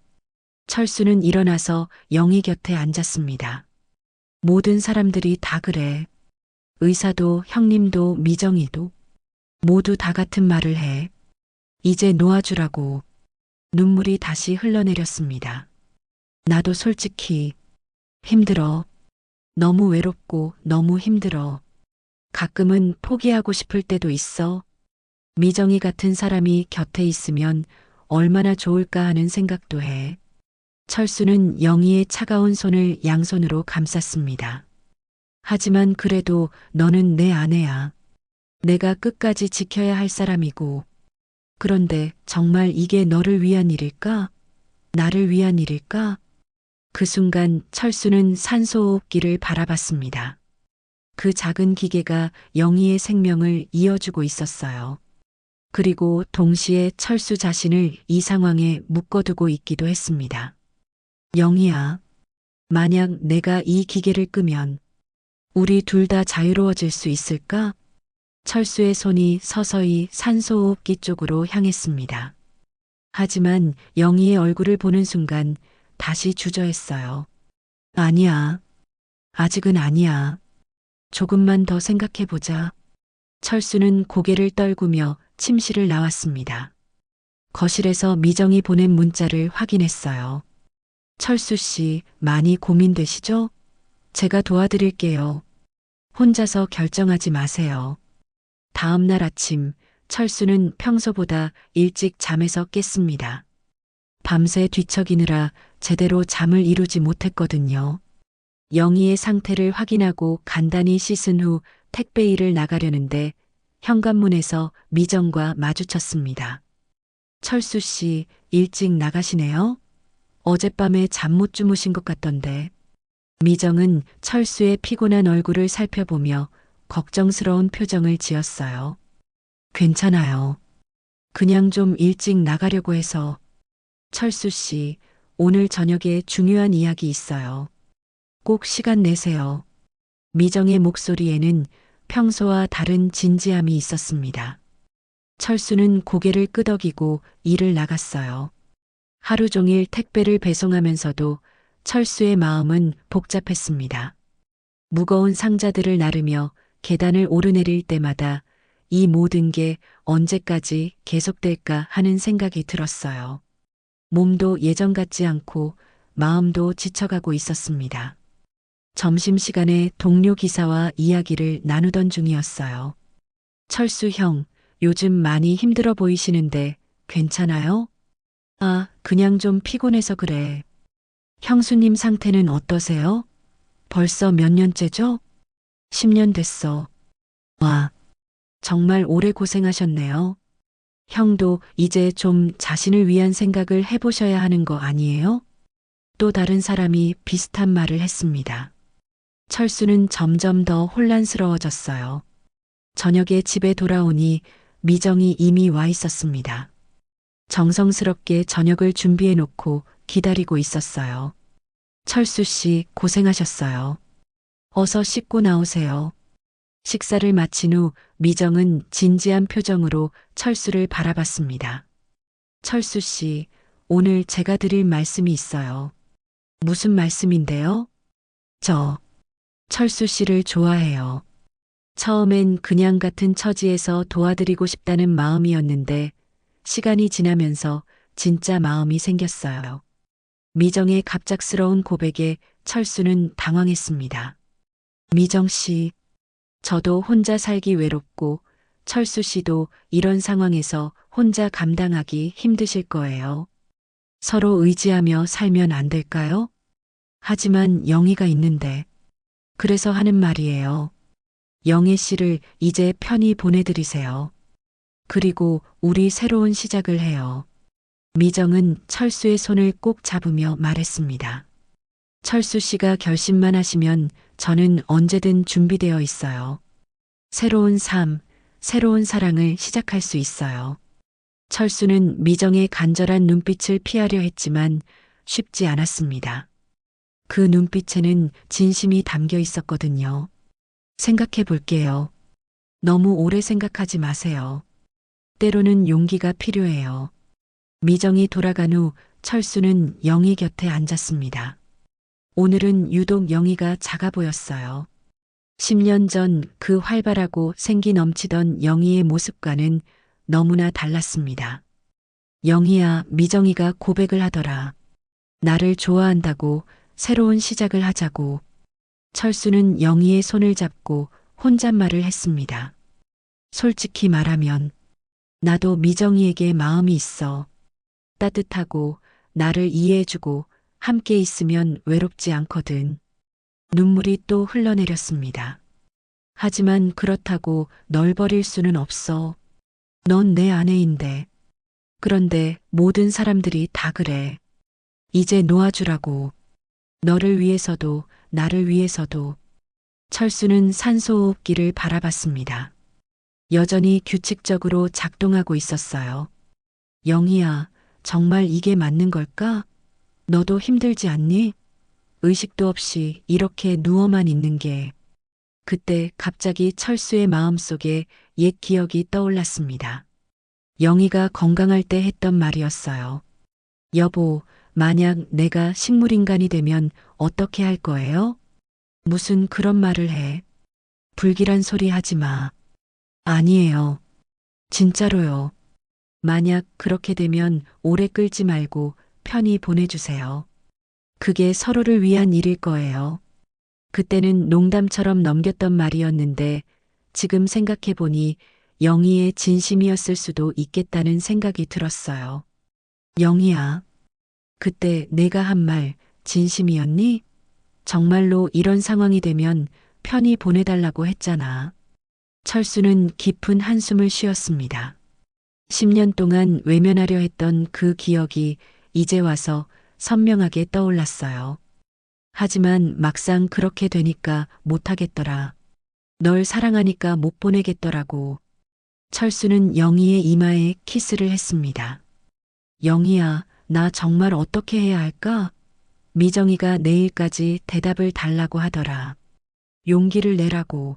철수는 일어나서 영희 곁에 앉았습니다. 모든 사람들이 다 그래. 의사도 형님도 미정이도 모두 다 같은 말을 해. 이제 놓아주라고. 눈물이 다시 흘러내렸습니다. 나도 솔직히 힘들어. 너무 외롭고 너무 힘들어. 가끔은 포기하고 싶을 때도 있어. 미정이 같은 사람이 곁에 있으면 얼마나 좋을까 하는 생각도 해. 철수는 영희의 차가운 손을 양손으로 감쌌습니다. 하지만 그래도 너는 내 아내야. 내가 끝까지 지켜야 할 사람이고. 그런데 정말 이게 너를 위한 일일까? 나를 위한 일일까? 그 순간 철수는 산소호흡기를 바라봤습니다. 그 작은 기계가 영희의 생명을 이어주고 있었어요. 그리고 동시에 철수 자신을 이 상황에 묶어두고 있기도 했습니다. 영희야, 만약 내가 이 기계를 끄면 우리 둘 다 자유로워질 수 있을까? 철수의 손이 서서히 산소호흡기 쪽으로 향했습니다. 하지만 영희의 얼굴을 보는 순간 다시 주저했어요. 아니야. 아직은 아니야. 조금만 더 생각해보자. 철수는 고개를 떨구며 침실을 나왔습니다. 거실에서 미정이 보낸 문자를 확인했어요. 철수 씨, 많이 고민되시죠? 제가 도와드릴게요. 혼자서 결정하지 마세요. 다음 날 아침, 철수는 평소보다 일찍 잠에서 깼습니다. 밤새 뒤척이느라 제대로 잠을 이루지 못했거든요. 영희의 상태를 확인하고 간단히 씻은 후 택배 일을 나가려는데 현관문에서 미정과 마주쳤습니다. 철수 씨, 일찍 나가시네요? 어젯밤에 잠 못 주무신 것 같던데. 미정은 철수의 피곤한 얼굴을 살펴보며 걱정스러운 표정을 지었어요. 괜찮아요. 그냥 좀 일찍 나가려고 해서. 철수 씨, 오늘 저녁에 중요한 이야기 있어요. 꼭 시간 내세요. 미정의 목소리에는 평소와 다른 진지함이 있었습니다. 철수는 고개를 끄덕이고 일을 나갔어요. 하루 종일 택배를 배송하면서도 철수의 마음은 복잡했습니다. 무거운 상자들을 나르며 계단을 오르내릴 때마다 이 모든 게 언제까지 계속될까 하는 생각이 들었어요. 몸도 예전 같지 않고 마음도 지쳐가고 있었습니다. 점심시간에 동료 기사와 이야기를 나누던 중이었어요. 철수 형, 요즘 많이 힘들어 보이시는데 괜찮아요? 아, 그냥 좀 피곤해서 그래. 형수님 상태는 어떠세요? 벌써 몇 년째죠? 10년 됐어. 와, 정말 오래 고생하셨네요. 형도 이제 좀 자신을 위한 생각을 해보셔야 하는 거 아니에요? 또 다른 사람이 비슷한 말을 했습니다. 철수는 점점 더 혼란스러워졌어요. 저녁에 집에 돌아오니 미정이 이미 와 있었습니다. 정성스럽게 저녁을 준비해 놓고 기다리고 있었어요. 철수 씨, 고생하셨어요. 어서 씻고 나오세요. 식사를 마친 후 미정은 진지한 표정으로 철수를 바라봤습니다. 철수 씨, 오늘 제가 드릴 말씀이 있어요. 무슨 말씀인데요? 저 철수 씨를 좋아해요. 처음엔 그냥 같은 처지에서 도와드리고 싶다는 마음이었는데 시간이 지나면서 진짜 마음이 생겼어요. 미정의 갑작스러운 고백에 철수는 당황했습니다. 미정 씨, 저도 혼자 살기 외롭고 철수 씨도 이런 상황에서 혼자 감당하기 힘드실 거예요. 서로 의지하며 살면 안 될까요? 하지만 영희가 있는데, 그래서 하는 말이에요. 영애 씨를 이제 편히 보내드리세요. 그리고 우리 새로운 시작을 해요. 미정은 철수의 손을 꼭 잡으며 말했습니다. 철수 씨가 결심만 하시면 저는 언제든 준비되어 있어요. 새로운 삶, 새로운 사랑을 시작할 수 있어요. 철수는 미정의 간절한 눈빛을 피하려 했지만 쉽지 않았습니다. 그 눈빛에는 진심이 담겨 있었거든요. 생각해 볼게요. 너무 오래 생각하지 마세요. 때로는 용기가 필요해요. 미정이 돌아간 후 철수는 영희 곁에 앉았습니다. 오늘은 유독 영희가 작아 보였어요. 10년 전 그 활발하고 생기 넘치던 영희의 모습과는 너무나 달랐습니다. 영희야, 미정이가 고백을 하더라. 나를 좋아한다고, 새로운 시작을 하자고. 철수는 영희의 손을 잡고 혼잣말을 했습니다. 솔직히 말하면 나도 미정이에게 마음이 있어. 따뜻하고 나를 이해해주고 함께 있으면 외롭지 않거든. 눈물이 또 흘러내렸습니다. 하지만 그렇다고 널 버릴 수는 없어. 넌 내 아내인데. 그런데 모든 사람들이 다 그래. 이제 놓아주라고. 너를 위해서도 나를 위해서도. 철수는 산소호흡기를 바라봤습니다. 여전히 규칙적으로 작동하고 있었어요. 영희야, 정말 이게 맞는 걸까? 너도 힘들지 않니? 의식도 없이 이렇게 누워만 있는 게. 그때 갑자기 철수의 마음속에 옛 기억이 떠올랐습니다. 영희가 건강할 때 했던 말이었어요. 여보, 만약 내가 식물인간이 되면 어떻게 할 거예요? 무슨 그런 말을 해. 불길한 소리 하지 마. 아니에요. 진짜로요. 만약 그렇게 되면 오래 끌지 말고 편히 보내주세요. 그게 서로를 위한 일일 거예요. 그때는 농담처럼 넘겼던 말이었는데 지금 생각해보니 영희의 진심이었을 수도 있겠다는 생각이 들었어요. 영희야, 그때 내가 한 말 진심이었니? 정말로 이런 상황이 되면 편히 보내달라고 했잖아. 철수는 깊은 한숨을 쉬었습니다. 10년 동안 외면하려 했던 그 기억이 이제 와서 선명하게 떠올랐어요. 하지만 막상 그렇게 되니까 못하겠더라. 널 사랑하니까 못 보내겠더라고. 철수는 영희의 이마에 키스를 했습니다. 영희야, 나 정말 어떻게 해야 할까? 미정이가 내일까지 대답을 달라고 하더라. 용기를 내라고.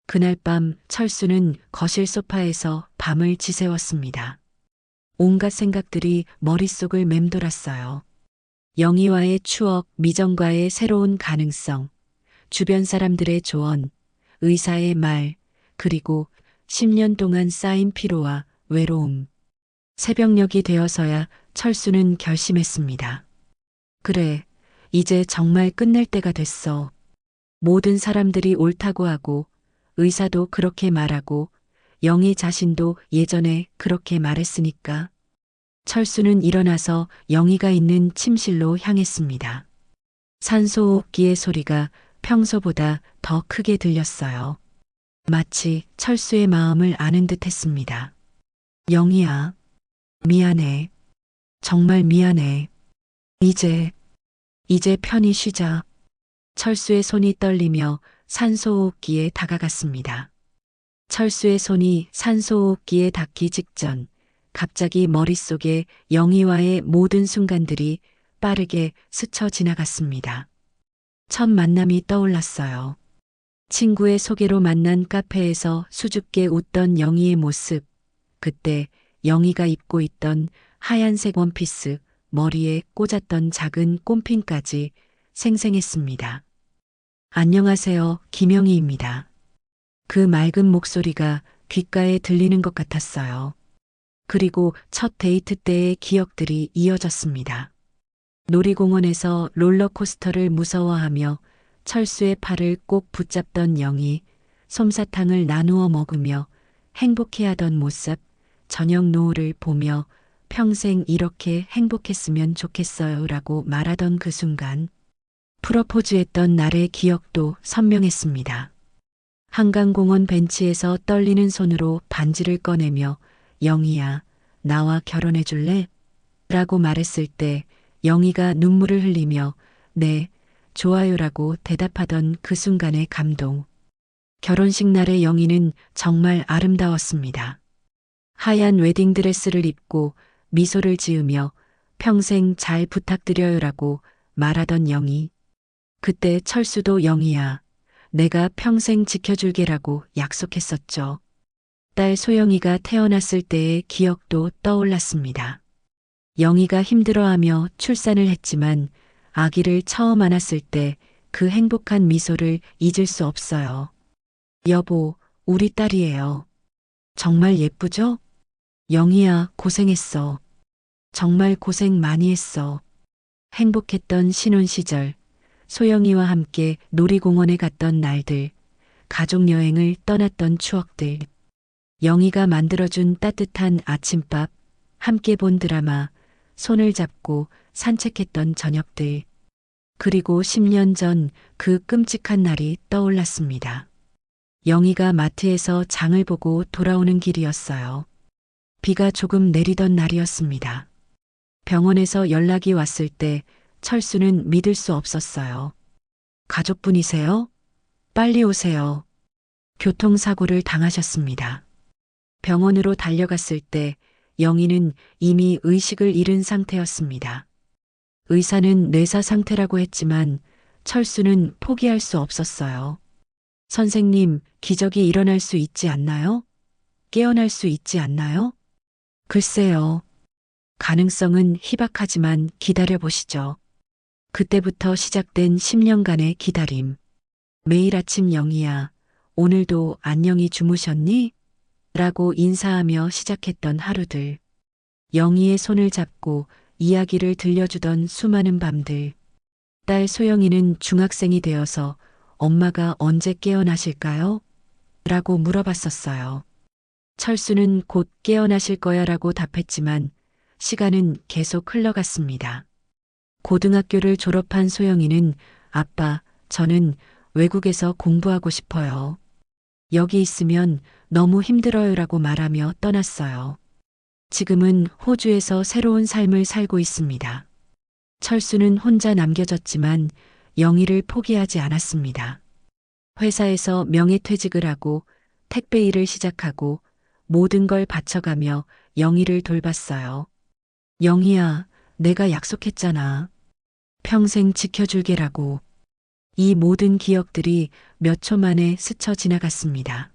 그날 밤 철수는 거실 소파에서 밤을 지새웠습니다. 온갖 생각들이 머릿속을 맴돌았어요. 영희와의 추억, 미정과의 새로운 가능성, 주변 사람들의 조언, 의사의 말, 그리고 10년 동안 쌓인 피로와 외로움. 새벽녘이 되어서야 철수는 결심했습니다. 그래, 이제 정말 끝낼 때가 됐어. 모든 사람들이 옳다고 하고, 의사도 그렇게 말하고, 영희 자신도 예전에 그렇게 말했으니까. 철수는 일어나서 영희가 있는 침실로 향했습니다. 산소호흡기의 소리가 평소보다 더 크게 들렸어요. 마치 철수의 마음을 아는 듯 했습니다. 영희야, 미안해. 정말 미안해. 이제 편히 쉬자. 철수의 손이 떨리며 산소호흡기에 다가갔습니다. 철수의 손이 산소호흡기에 닿기 직전 갑자기 머릿속에 영희와의 모든 순간들이 빠르게 스쳐 지나갔습니다. 첫 만남이 떠올랐어요. 친구의 소개로 만난 카페에서 수줍게 웃던 영희의 모습. 그때 영희가 입고 있던 하얀색 원피스, 머리에 꽂았던 작은 꽃핀까지 생생했습니다. 안녕하세요, 김영희입니다. 그 맑은 목소리가 귓가에 들리는 것 같았어요. 그리고 첫 데이트 때의 기억들이 이어졌습니다. 놀이공원에서 롤러코스터를 무서워하며 철수의 팔을 꼭 붙잡던 영희, 솜사탕을 나누어 먹으며 행복해하던 모습, 저녁 노을을 보며 평생 이렇게 행복했으면 좋겠어요 라고 말하던 그 순간, 프로포즈했던 날의 기억도 선명했습니다. 한강공원 벤치에서 떨리는 손으로 반지를 꺼내며 영희야, 나와 결혼해 줄래? 라고 말했을 때 영희가 눈물을 흘리며 네, 좋아요라고 대답하던 그 순간의 감동. 결혼식 날의 영희는 정말 아름다웠습니다. 하얀 웨딩드레스를 입고 미소를 지으며 평생 잘 부탁드려요라고 말하던 영희. 그때 철수도 영희야, 내가 평생 지켜줄게라고 약속했었죠. 딸 소영이가 태어났을 때의 기억도 떠올랐습니다. 영희가 힘들어하며 출산을 했지만 아기를 처음 안았을 때 그 행복한 미소를 잊을 수 없어요. 여보, 우리 딸이에요. 정말 예쁘죠? 영희야, 고생했어. 정말 고생 많이 했어. 행복했던 신혼 시절, 소영이와 함께 놀이공원에 갔던 날들, 가족 여행을 떠났던 추억들, 영희가 만들어준 따뜻한 아침밥, 함께 본 드라마, 손을 잡고 산책했던 저녁들, 그리고 10년 전 그 끔찍한 날이 떠올랐습니다. 영희가 마트에서 장을 보고 돌아오는 길이었어요. 비가 조금 내리던 날이었습니다. 병원에서 연락이 왔을 때 철수는 믿을 수 없었어요. 가족분이세요? 빨리 오세요. 교통사고를 당하셨습니다. 병원으로 달려갔을 때 영희는 이미 의식을 잃은 상태였습니다. 의사는 뇌사 상태라고 했지만 철수는 포기할 수 없었어요. 선생님, 기적이 일어날 수 있지 않나요? 깨어날 수 있지 않나요? 글쎄요. 가능성은 희박하지만 기다려보시죠. 그때부터 시작된 10년간의 기다림. 매일 아침 영희야, 오늘도 안녕히 주무셨니? 라고 인사하며 시작했던 하루들. 영희의 손을 잡고 이야기를 들려주던 수많은 밤들. 딸 소영이는 중학생이 되어서 엄마가 언제 깨어나실까요? 라고 물어봤었어요. 철수는 곧 깨어나실 거야 라고 답했지만 시간은 계속 흘러갔습니다. 고등학교를 졸업한 소영이는 아빠, 저는 외국에서 공부하고 싶어요. 여기 있으면 너무 힘들어요 라고 말하며 떠났어요. 지금은 호주에서 새로운 삶을 살고 있습니다. 철수는 혼자 남겨졌지만 영희를 포기하지 않았습니다. 회사에서 명예퇴직을 하고 택배 일을 시작하고 모든 걸 바쳐가며 영희를 돌봤어요. 영희야, 내가 약속했잖아. 평생 지켜줄게라고. 이 모든 기억들이 몇 초 만에 스쳐 지나갔습니다.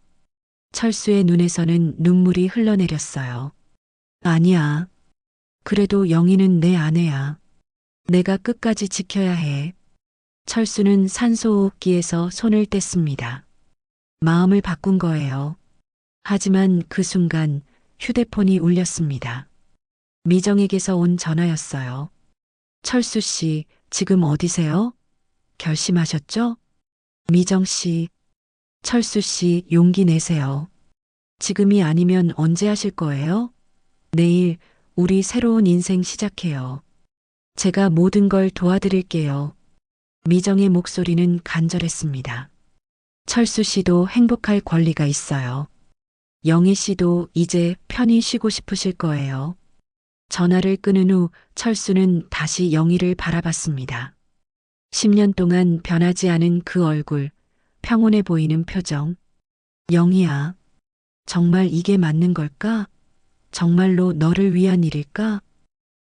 철수의 눈에서는 눈물이 흘러내렸어요. 아니야. 그래도 영희는 내 아내야. 내가 끝까지 지켜야 해. 철수는 산소호흡기에서 손을 뗐습니다. 마음을 바꾼 거예요. 하지만 그 순간 휴대폰이 울렸습니다. 미정에게서 온 전화였어요. 철수 씨, 지금 어디세요? 결심하셨죠? 미정 씨, 철수 씨, 용기 내세요. 지금이 아니면 언제 하실 거예요? 내일 우리 새로운 인생 시작해요. 제가 모든 걸 도와드릴게요. 미정의 목소리는 간절했습니다. 철수 씨도 행복할 권리가 있어요. 영희 씨도 이제 편히 쉬고 싶으실 거예요. 전화를 끊은 후 철수는 다시 영희를 바라봤습니다. 10년 동안 변하지 않은 그 얼굴, 평온해 보이는 표정. 영희야, 정말 이게 맞는 걸까? 정말로 너를 위한 일일까?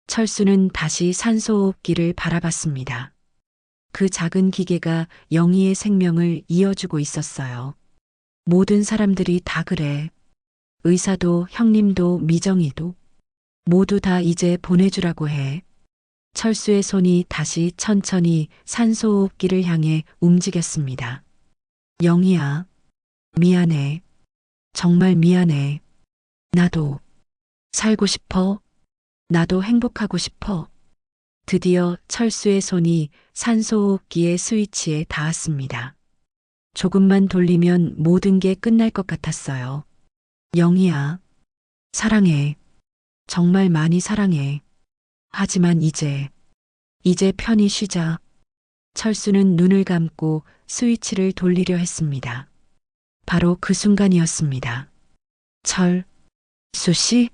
철수는 다시 산소호흡기를 바라봤습니다. 그 작은 기계가 영희의 생명을 이어주고 있었어요. 모든 사람들이 다 그래. 의사도 형님도 미정이도 모두 다 이제 보내주라고 해. 철수의 손이 다시 천천히 산소호흡기를 향해 움직였습니다. 영희야, 미안해. 정말 미안해. 나도 살고 싶어. 나도 행복하고 싶어. 드디어 철수의 손이 산소호흡기의 스위치에 닿았습니다. 조금만 돌리면 모든 게 끝날 것 같았어요. 영희야, 사랑해. 정말 많이 사랑해. 하지만 이제 편히 쉬자. 철수는 눈을 감고 스위치를 돌리려 했습니다. 바로 그 순간이었습니다. 철수 씨?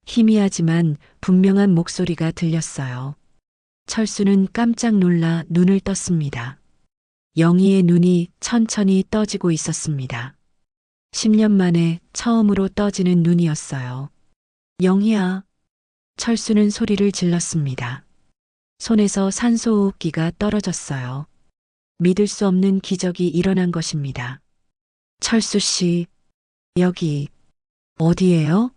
희미하지만 분명한 목소리가 들렸어요. 철수는 깜짝 놀라 눈을 떴습니다. 영희의 눈이 천천히 떠지고 있었습니다. 10년 만에 처음으로 떠지는 눈이었어요. 영희야. 철수는 소리를 질렀습니다. 손에서 산소호흡기가 떨어졌어요. 믿을 수 없는 기적이 일어난 것입니다. 철수 씨, 여기 어디예요?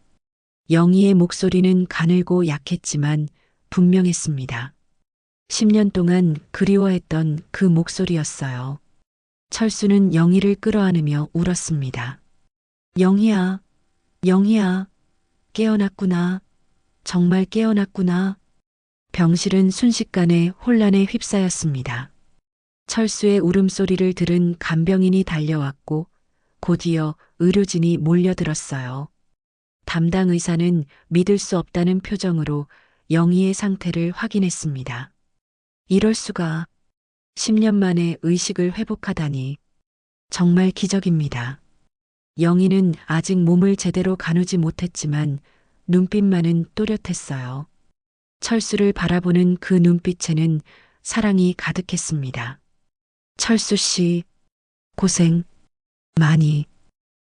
영희의 목소리는 가늘고 약했지만 분명했습니다. 10년 동안 그리워했던 그 목소리였어요. 철수는 영희를 끌어안으며 울었습니다. 영희야, 영희야, 깨어났구나. 정말 깨어났구나. 병실은 순식간에 혼란에 휩싸였습니다. 철수의 울음소리를 들은 간병인이 달려왔고 곧이어 의료진이 몰려들었어요. 담당 의사는 믿을 수 없다는 표정으로 영희의 상태를 확인했습니다. 이럴 수가. 10년 만에 의식을 회복하다니. 정말 기적입니다. 영희는 아직 몸을 제대로 가누지 못했지만 눈빛만은 또렷했어요. 철수를 바라보는 그 눈빛에는 사랑이 가득했습니다. 철수 씨, 고생 많이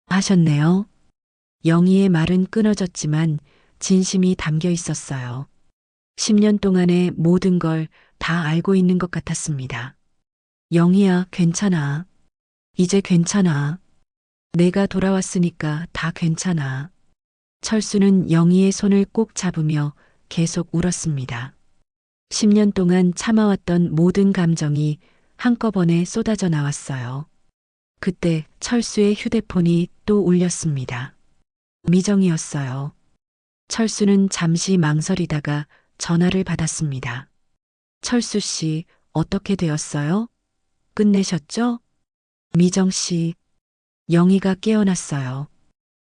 하셨네요. 영희의 말은 끊어졌지만 진심이 담겨 있었어요. 10년 동안의 모든 걸 다 알고 있는 것 같았습니다. 영희야, 괜찮아. 이제 괜찮아. 내가 돌아왔으니까 다 괜찮아. 철수는 영희의 손을 꼭 잡으며 계속 울었습니다. 10년 동안 참아왔던 모든 감정이 한꺼번에 쏟아져 나왔어요. 그때 철수의 휴대폰이 또 울렸습니다. 미정이었어요. 철수는 잠시 망설이다가 전화를 받았습니다. 철수 씨, 어떻게 되었어요? 끝내셨죠? 미정 씨, 영희가 깨어났어요.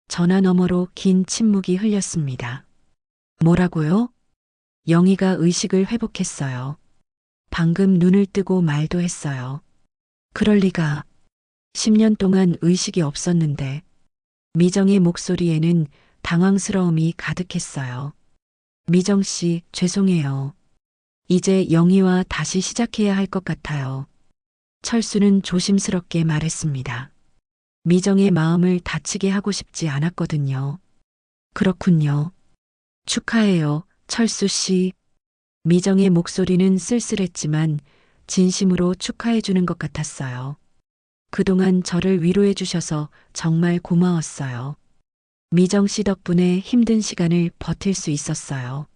전화 너머로 긴 침묵이 흘렸습니다. 뭐라고요? 영희가 의식을 회복했어요. 방금 눈을 뜨고 말도 했어요. 그럴 리가. 10년 동안 의식이 없었는데. 미정의 목소리에는 당황스러움이 가득했어요. 미정 씨, 죄송해요. 이제 영희와 다시 시작해야 할 것 같아요. 철수는 조심스럽게 말했습니다. 미정의 마음을 다치게 하고 싶지 않았거든요. 그렇군요. 축하해요, 철수 씨. 미정의 목소리는 쓸쓸했지만 진심으로 축하해 주는 것 같았어요. 그동안 저를 위로해 주셔서 정말 고마웠어요. 미정 씨 덕분에 힘든 시간을 버틸 수 있었어요.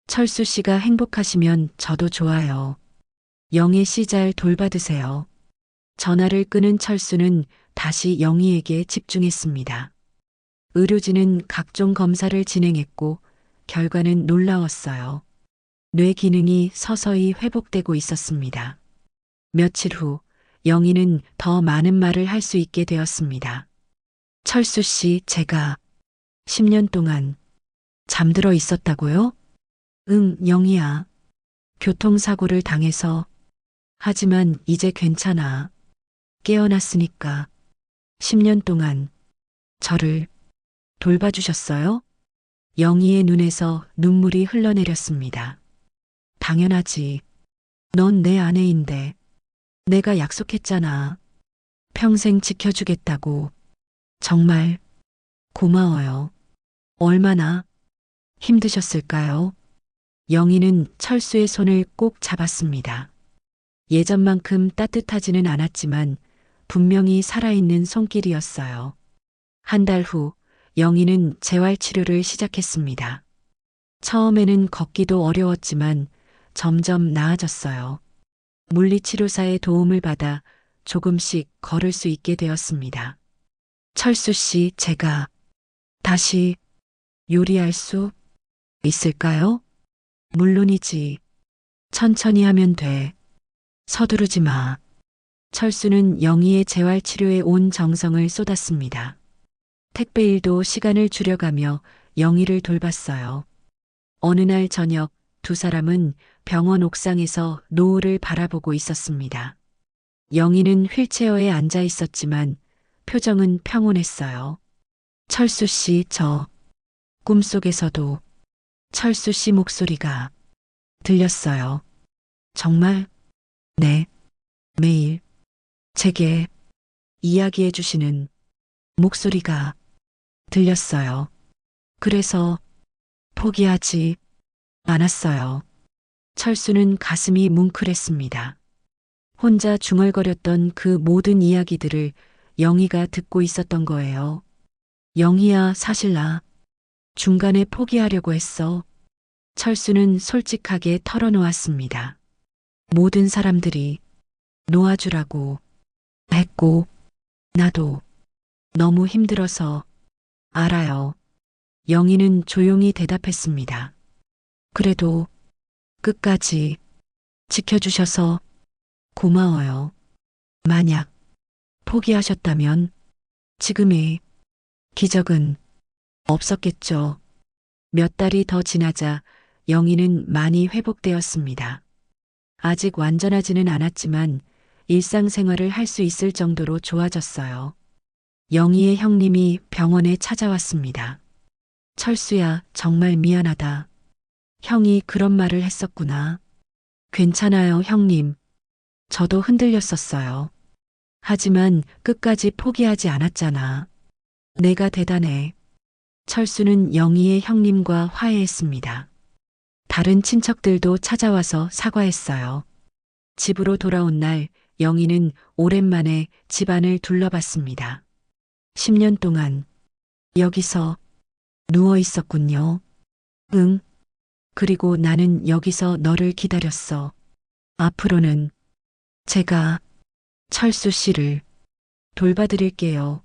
철수 씨가 행복하시면 저도 좋아요. 영희 씨 잘 돌봐드세요. 전화를 끊은 철수는 다시 영희에게 집중했습니다. 의료진은 각종 검사를 진행했고 결과는 놀라웠어요. 뇌 기능이 서서히 회복되고 있었습니다. 며칠 후 영희는 더 많은 말을 할 수 있게 되었습니다. 철수 씨, 제가 10년 동안 잠들어 있었다고요? 응, 영희야. 교통사고를 당해서. 하지만 이제 괜찮아. 깨어났으니까. 10년 동안 저를 돌봐주셨어요? 영희의 눈에서 눈물이 흘러내렸습니다. 당연하지. 넌 내 아내인데. 내가 약속했잖아. 평생 지켜주겠다고. 정말 고마워요. 얼마나 힘드셨을까요? 영희는 철수의 손을 꼭 잡았습니다. 예전만큼 따뜻하지는 않았지만 분명히 살아있는 손길이었어요. 한 달 후 영희는 재활치료를 시작했습니다. 처음에는 걷기도 어려웠지만 점점 나아졌어요. 물리치료사의 도움을 받아 조금씩 걸을 수 있게 되었습니다. 철수 씨, 제가 다시 요리할 수 있을까요? 물론이지. 천천히 하면 돼. 서두르지 마. 철수는 영희의 재활치료에 온 정성을 쏟았습니다. 택배 일도 시간을 줄여가며 영희를 돌봤어요. 어느 날 저녁 두 사람은 병원 옥상에서 노을을 바라보고 있었습니다. 영희는 휠체어에 앉아 있었지만 표정은 평온했어요. 철수 씨, 저 꿈속에서도 철수 씨 목소리가 들렸어요. 정말? 네. 매일 제게 이야기해 주시는 목소리가 들렸어요. 그래서 포기하지 않았어요. 철수는 가슴이 뭉클했습니다. 혼자 중얼거렸던 그 모든 이야기들을 영희가 듣고 있었던 거예요. 영희야, 사실 나 중간에 포기하려고 했어. 철수는 솔직하게 털어놓았습니다. 모든 사람들이 놓아주라고 했고, 나도 너무 힘들어서 알아요. 영희는 조용히 대답했습니다. 그래도 끝까지 지켜주셔서 고마워요. 만약 포기하셨다면 지금의 기적은 없었겠죠. 몇 달이 더 지나자 영희는 많이 회복되었습니다. 아직 완전하지는 않았지만 일상생활을 할 수 있을 정도로 좋아졌어요. 영희의 형님이 병원에 찾아왔습니다. 철수야, 정말 미안하다. 형이 그런 말을 했었구나. 괜찮아요, 형님. 저도 흔들렸었어요. 하지만 끝까지 포기하지 않았잖아. 내가 대단해. 철수는 영희의 형님과 화해했습니다. 다른 친척들도 찾아와서 사과했어요. 집으로 돌아온 날 영희는 오랜만에 집안을 둘러봤습니다. 10년 동안 여기서 누워 있었군요. 응. 그리고 나는 여기서 너를 기다렸어. 앞으로는 제가 철수 씨를 돌봐드릴게요.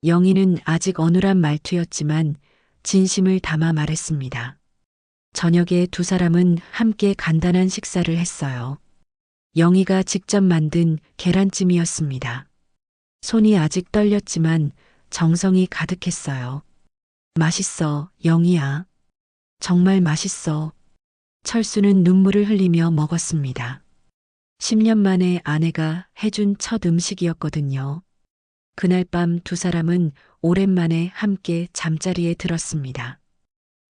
영희는 아직 어눌한 말투였지만 진심을 담아 말했습니다. 저녁에 두 사람은 함께 간단한 식사를 했어요. 영희가 직접 만든 계란찜이었습니다. 손이 아직 떨렸지만 정성이 가득했어요. 맛있어, 영희야. 정말 맛있어. 철수는 눈물을 흘리며 먹었습니다. 10년 만에 아내가 해준 첫 음식이었거든요. 그날 밤 두 사람은 오랜만에 함께 잠자리에 들었습니다.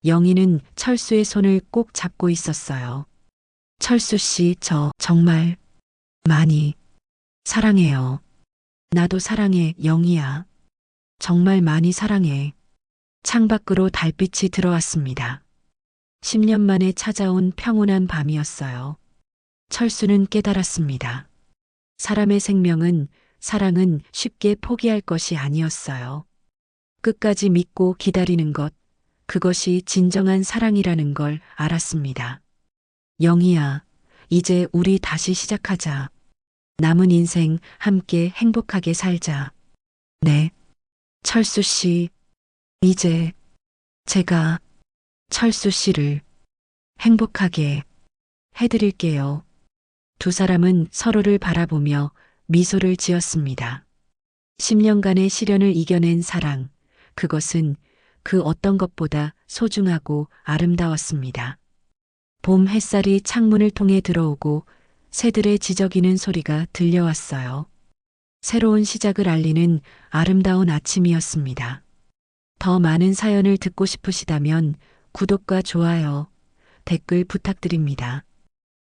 영희는 철수의 손을 꼭 잡고 있었어요. 철수 씨, 저 정말 많이 사랑해요. 나도 사랑해, 영희야. 정말 많이 사랑해. 창밖으로 달빛이 들어왔습니다. 10년 만에 찾아온 평온한 밤이었어요. 철수는 깨달았습니다. 사람의 생명은, 사랑은 쉽게 포기할 것이 아니었어요. 끝까지 믿고 기다리는 것, 그것이 진정한 사랑이라는 걸 알았습니다. 영희야, 이제 우리 다시 시작하자. 남은 인생 함께 행복하게 살자. 네. 철수 씨, 이제 제가 철수 씨를 행복하게 해드릴게요. 두 사람은 서로를 바라보며 미소를 지었습니다. 10년간의 시련을 이겨낸 사랑, 그것은 그 어떤 것보다 소중하고 아름다웠습니다. 봄 햇살이 창문을 통해 들어오고 새들의 지저귀는 소리가 들려왔어요. 새로운 시작을 알리는 아름다운 아침이었습니다. 더 많은 사연을 듣고 싶으시다면 구독과 좋아요, 댓글 부탁드립니다.